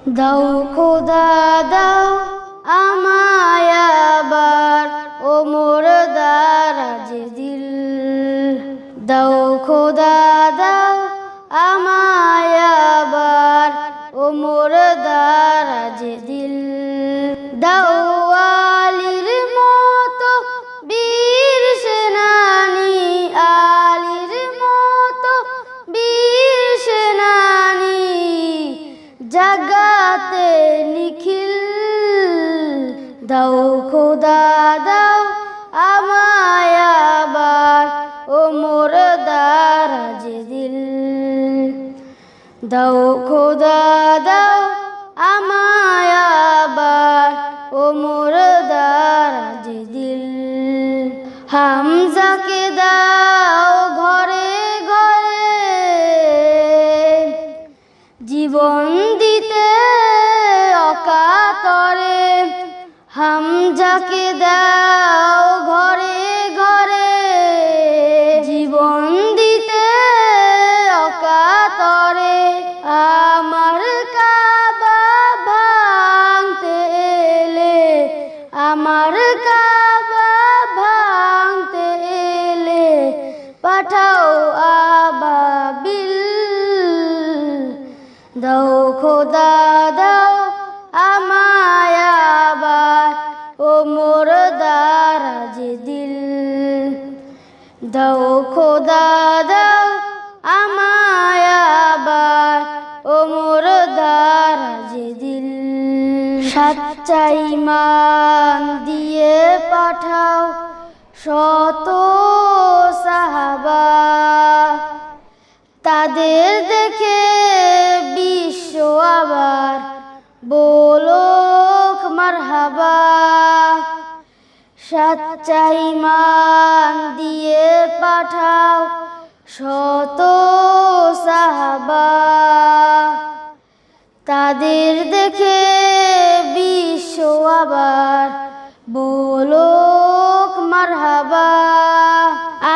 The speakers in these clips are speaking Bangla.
দাও খোদা দাও আমায় আবার ও মোর দারাজ দিল। দাও খোদা দাও আমায় আবার ও মোর দারাজ দিল। দাও আলীর মতো বীর সেনানী, আলীর মতো বীর সেনানী, জাগাতে নিখিল। দাও খোদা দাও আমায় আবার ও মোর দারাজ দিল। দাও খোদা দাও আমায় আবার ও মোর দারাজ দিল। হামজাকে দাও ঘরে ঘরে জীবন দিতে অকাতরে। হামজাকে দাও ঘরে ঘরে জীবন দিতে অকাতরে। আমার কাবা ভাঙতে এলে, আমার কাবা ভাঙতে এলে পাঠাও আবাবিল। দাও খোদা দাও আমায় আবার ও মোর দারাজ দিল। দাও খোদা দাও আমায় আবার ও মোর দারাজ দিল। সাচ্চা ঈমান দিয়ে পাঠাও শত সাহাবা, তাদের দেখে বিশ্ব আবার বলোক মারহাবা। সাচ্চা ঈমান দিয়ে পাঠাও শত সাহাবা, তাদের দেখে বিশ্ব আবার বলোক মারহাবা।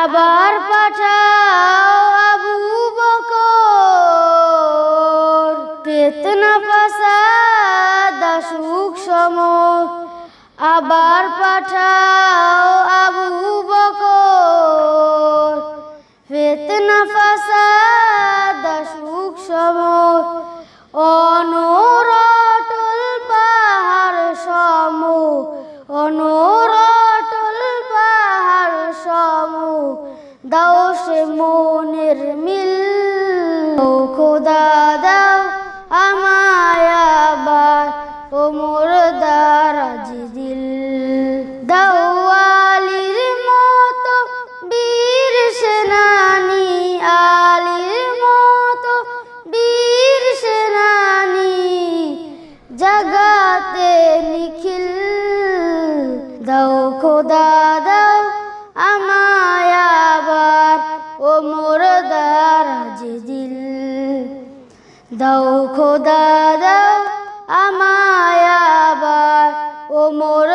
আবার পাঠাও আবু বকর, ফিতনা ফাসাদ সুখ সম। আবার পাঠাও আবু বকর, ফিতনা ফাসাদ সুখ সম। অনরটল পাহাড় সম, অনরটল পাহাড় সম, দাও সে মনের মিল। ও খোদা দাও আমায় আবার ও মোর দারাজ দিল। দাও আলীর মতো বীর সেনানী, আলীর মতো বীর সেনানী, জাগাতে নিখিল। দাও খোদা দাও আমায় আবার ও মোর দারাজ দিল। দাও খোদা দাও আমায় আবার ও মোর